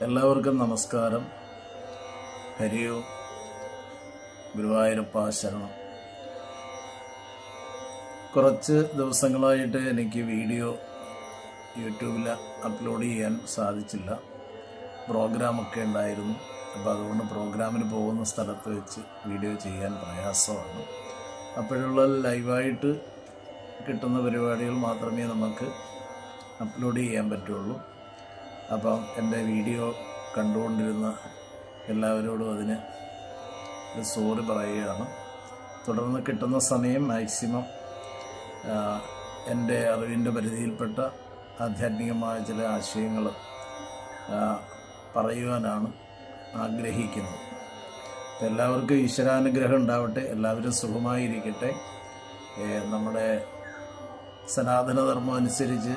എല്ലാവർക്കും നമസ്കാരം. ഹരിയോ ഗുരുവായൂരപ്പ ശരണം. കുറച്ച് ദിവസങ്ങളായിട്ട് എനിക്ക് വീഡിയോ യൂട്യൂബിൽ അപ്ലോഡ് ചെയ്യാൻ സാധിച്ചില്ല. പ്രോഗ്രാമൊക്കെ ഉണ്ടായിരുന്നു. അപ്പോൾ അതുകൊണ്ട് പ്രോഗ്രാമിന് പോകുന്ന സ്ഥലത്ത് വെച്ച് വീഡിയോ ചെയ്യാൻ പ്രയാസമാണ്. അപ്പോഴുള്ള ലൈവായിട്ട് കിട്ടുന്ന പരിപാടികൾ മാത്രമേ നമുക്ക് അപ്ലോഡ് ചെയ്യാൻ പറ്റുള്ളൂ. അപ്പം എൻ്റെ വീഡിയോ കണ്ടുകൊണ്ടിരുന്ന എല്ലാവരോടും അതിന് സോറി പറയുകയാണ്. തുടർന്ന് കിട്ടുന്ന സമയം മാക്സിമം എൻ്റെ അറിവിൻ്റെ പരിധിയിൽപ്പെട്ട ആധ്യാത്മികമായ ചില ആശയങ്ങൾ പറയുവാനാണ് ആഗ്രഹിക്കുന്നത്. എല്ലാവർക്കും ഈശ്വരാനുഗ്രഹം ഉണ്ടാവട്ടെ, എല്ലാവരും സുഖമായിരിക്കട്ടെ. നമ്മുടെ സനാതനധർമ്മം അനുസരിച്ച്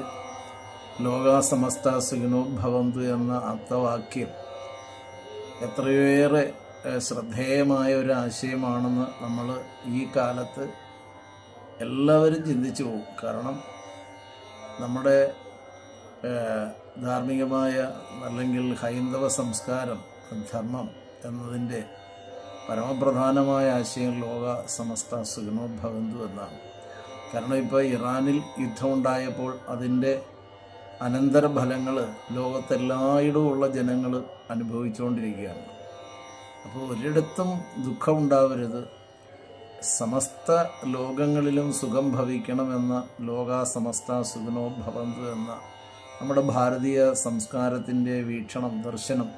ലോകാ സമസ്ത സുഖിനോ ഭവന്തു എന്ന അർത്ഥവാക്യം എത്രയേറെ ശ്രദ്ധേയമായ ഒരു ആശയമാണെന്ന് നമ്മൾ ഈ കാലത്ത് എല്ലാവരും ചിന്തിച്ചു പോകും. കാരണം നമ്മുടെ ധാർമ്മികമായ അല്ലെങ്കിൽ ഹൈന്ദവ സംസ്കാരം, ധർമ്മം എന്നതിൻ്റെ പരമപ്രധാനമായ ആശയം ലോക സമസ്ത സുഖിനോ ഭവന്തു എന്നാണ്. കാരണം ഇപ്പോൾ ഇറാനിൽ യുദ്ധമുണ്ടായപ്പോൾ അതിൻ്റെ അനന്തരഫലങ്ങൾ ലോകത്തെല്ലായിടവുമുള്ള ജനങ്ങൾ അനുഭവിച്ചുകൊണ്ടിരിക്കുകയാണ്. അപ്പോൾ ഒരിടത്തും ദുഃഖമുണ്ടാവരുത്, സമസ്ത ലോകങ്ങളിലും സുഖം ഭവിക്കണമെന്ന ലോകാ സമസ്ത സുഖിനോ ഭവന്തു എന്ന നമ്മുടെ ഭാരതീയ സംസ്കാരത്തിൻ്റെ വീക്ഷണം, ദർശനം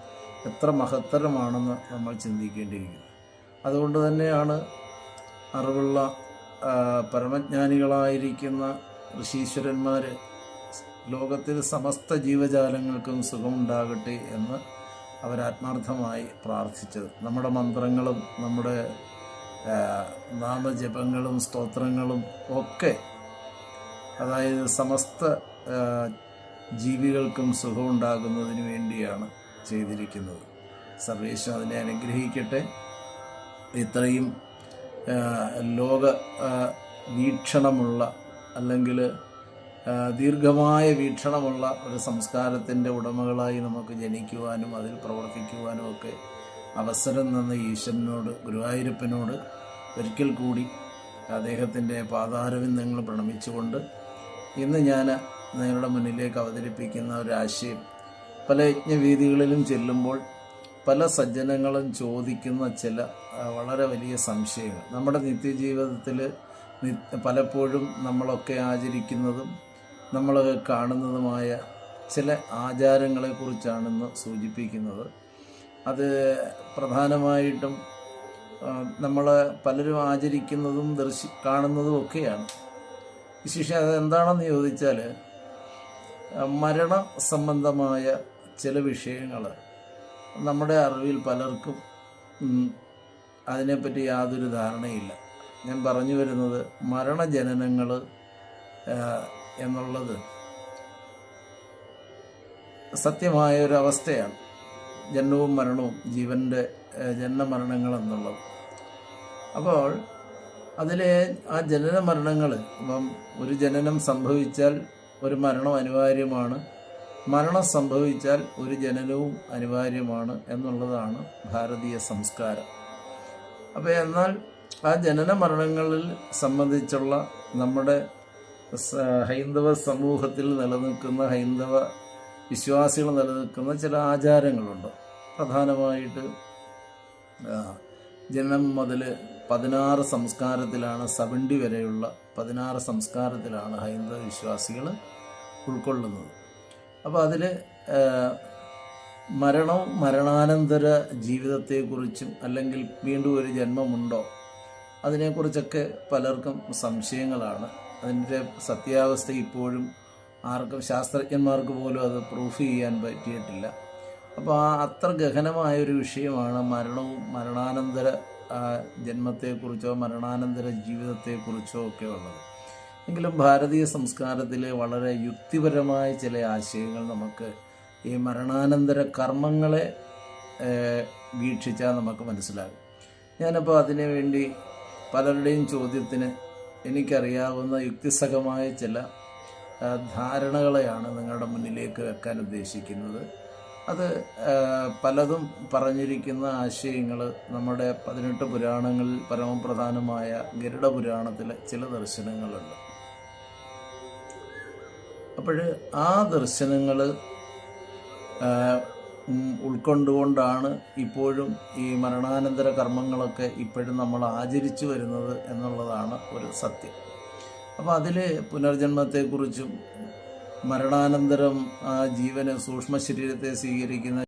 എത്ര മഹത്തരമാണെന്ന് നമ്മൾ ചിന്തിക്കേണ്ടിയിരിക്കുന്നു. അതുകൊണ്ട് തന്നെയാണ് അറിവുള്ള പരമജ്ഞാനികളായിരിക്കുന്ന ഋഷീശ്വരന്മാർ ലോകത്തിൽ സമസ്ത ജീവജാലങ്ങൾക്കും സുഖമുണ്ടാകട്ടെ എന്ന് അവരാത്മാർത്ഥമായി പ്രാർത്ഥിച്ചത്. നമ്മുടെ മന്ത്രങ്ങളും നമ്മുടെ നാമജപങ്ങളും സ്തോത്രങ്ങളും ഒക്കെ, അതായത് സമസ്ത ജീവികൾക്കും സുഖമുണ്ടാകുന്നതിന് വേണ്ടിയാണ് ചെയ്തിരിക്കുന്നത്. സർവേശ്വരൻ അതിനെ അനുഗ്രഹിക്കട്ടെ. ഇത്രയും ലോക വീക്ഷണമുള്ള അല്ലെങ്കിൽ ദീർഘമായ വീക്ഷണമുള്ള ഒരു സംസ്കാരത്തിൻ്റെ ഉടമകളായി നമുക്ക് ജനിക്കുവാനും അതിൽ പ്രവർത്തിക്കുവാനും ഒക്കെ അവസരം തന്ന ഈശ്വരനോട്, ഗുരുവായൂരപ്പനോട് ഒരിക്കൽ കൂടി അദ്ദേഹത്തിൻ്റെ പാതാരവിന്ദങ്ങൾ പ്രണമിച്ചുകൊണ്ട് ഇന്ന് ഞാൻ നിങ്ങളുടെ മുന്നിലേക്ക് അവതരിപ്പിക്കുന്ന ഒരാശയം, പല യജ്ഞവേദികളിലും ചെല്ലുമ്പോൾ പല സജ്ജനങ്ങളും ചോദിക്കുന്ന ചില വളരെ വലിയ സംശയങ്ങൾ, നമ്മുടെ നിത്യജീവിതത്തിൽ പലപ്പോഴും നമ്മളൊക്കെ ആചരിക്കുന്നതും നമ്മൾ കാണുന്നതുമായ ചില ആചാരങ്ങളെക്കുറിച്ചാണെന്ന് സൂചിപ്പിക്കുന്നത്. അത് പ്രധാനമായിട്ടും നമ്മൾ പലരും ആചരിക്കുന്നതും കാണുന്നതും ഒക്കെയാണ്. വിശേഷം അതെന്താണെന്ന് ചോദിച്ചാൽ, മരണ സംബന്ധമായ ചില വിഷയങ്ങൾ നമ്മുടെ അറിവിൽ പലർക്കും അതിനെപ്പറ്റി യാതൊരു ധാരണയില്ല. ഞാൻ പറഞ്ഞു വരുന്നത്, മരണജനനങ്ങൾ എന്നുള്ളത് സത്യമായ ഒരു അവസ്ഥയാണ്. ജനനവും മരണവും, ജീവൻ്റെ ജനനമരണങ്ങൾ എന്നുള്ളത്. അപ്പോൾ അതിലെ ആ ജനന മരണങ്ങൾ, ഇപ്പം ഒരു ജനനം സംഭവിച്ചാൽ ഒരു മരണം അനിവാര്യമാണ്, മരണം സംഭവിച്ചാൽ ഒരു ജനനവും അനിവാര്യമാണ് എന്നുള്ളതാണ് ഭാരതീയ സംസ്കാരം. അപ്പോൾ എന്നാൽ ആ ജനന മരണങ്ങളിൽ സംബന്ധിച്ചുള്ള നമ്മുടെ ഹൈന്ദവ സമൂഹത്തിൽ നിലനിൽക്കുന്ന, ഹൈന്ദവ വിശ്വാസികൾ നിലനിൽക്കുന്ന ചില ആചാരങ്ങളുണ്ട്. പ്രധാനമായിട്ട് ജനനം മുതൽ 16 സംസ്കാരത്തിലാണ്, 70 വരെയുള്ള 16 സംസ്കാരത്തിലാണ് ഹൈന്ദവ വിശ്വാസികൾ ഉൾക്കൊള്ളുന്നത്. അപ്പോൾ അതിൽ മരണവും മരണാനന്തര ജീവിതത്തെക്കുറിച്ചും അല്ലെങ്കിൽ വീണ്ടും ഒരു ജന്മമുണ്ടോ അതിനെക്കുറിച്ചൊക്കെ പലർക്കും സംശയങ്ങളാണ്. അതിൻ്റെ സത്യാവസ്ഥ ഇപ്പോഴും ആർക്കും, ശാസ്ത്രജ്ഞന്മാർക്ക് പോലും അത് പ്രൂഫ് ചെയ്യാൻ പറ്റിയിട്ടില്ല. അപ്പോൾ അത്ര ഗഹനമായൊരു വിഷയമാണ് മരണവും മരണാനന്തര ജന്മത്തെക്കുറിച്ചോ മരണാനന്തര ജീവിതത്തെക്കുറിച്ചോ ഒക്കെ ഉള്ളത്. എങ്കിലും ഭാരതീയ സംസ്കാരത്തിലെ വളരെ യുക്തിപരമായ ചില ആശയങ്ങൾ നമുക്ക് ഈ മരണാനന്തര കർമ്മങ്ങളെ വീക്ഷിച്ചാൽ നമുക്ക് മനസ്സിലാകും. ഞാനപ്പോൾ അതിനു വേണ്ടി പലരുടെയും ചോദ്യത്തിന് എനിക്കറിയാവുന്ന യുക്തിസഹമായ ചില ധാരണകളെയാണ് നിങ്ങളുടെ മുന്നിലേക്ക് വെക്കാൻ ഉദ്ദേശിക്കുന്നത്. അത് പലതും പറഞ്ഞിരിക്കുന്ന ആശയങ്ങൾ നമ്മുടെ 18 പുരാണങ്ങളിൽ പരമപ്രധാനമായ ഗരുഡ പുരാണത്തിലെ ചില ദർശനങ്ങളുണ്ട്. അപ്പോൾ ആ ദർശനങ്ങൾ ഉൾക്കൊണ്ടുകൊണ്ടാണ് ഇപ്പോഴും ഈ മരണാനന്തര കർമ്മങ്ങളൊക്കെ ഇപ്പോഴും നമ്മൾ ആചരിച്ചു വരുന്നത് എന്നുള്ളതാണ് ഒരു സത്യം. അപ്പോൾ അതിൽ പുനർജന്മത്തെക്കുറിച്ചും മരണാനന്തരം ആ ജീവന് സൂക്ഷ്മ ശരീരത്തെ സ്വീകരിക്കുന്ന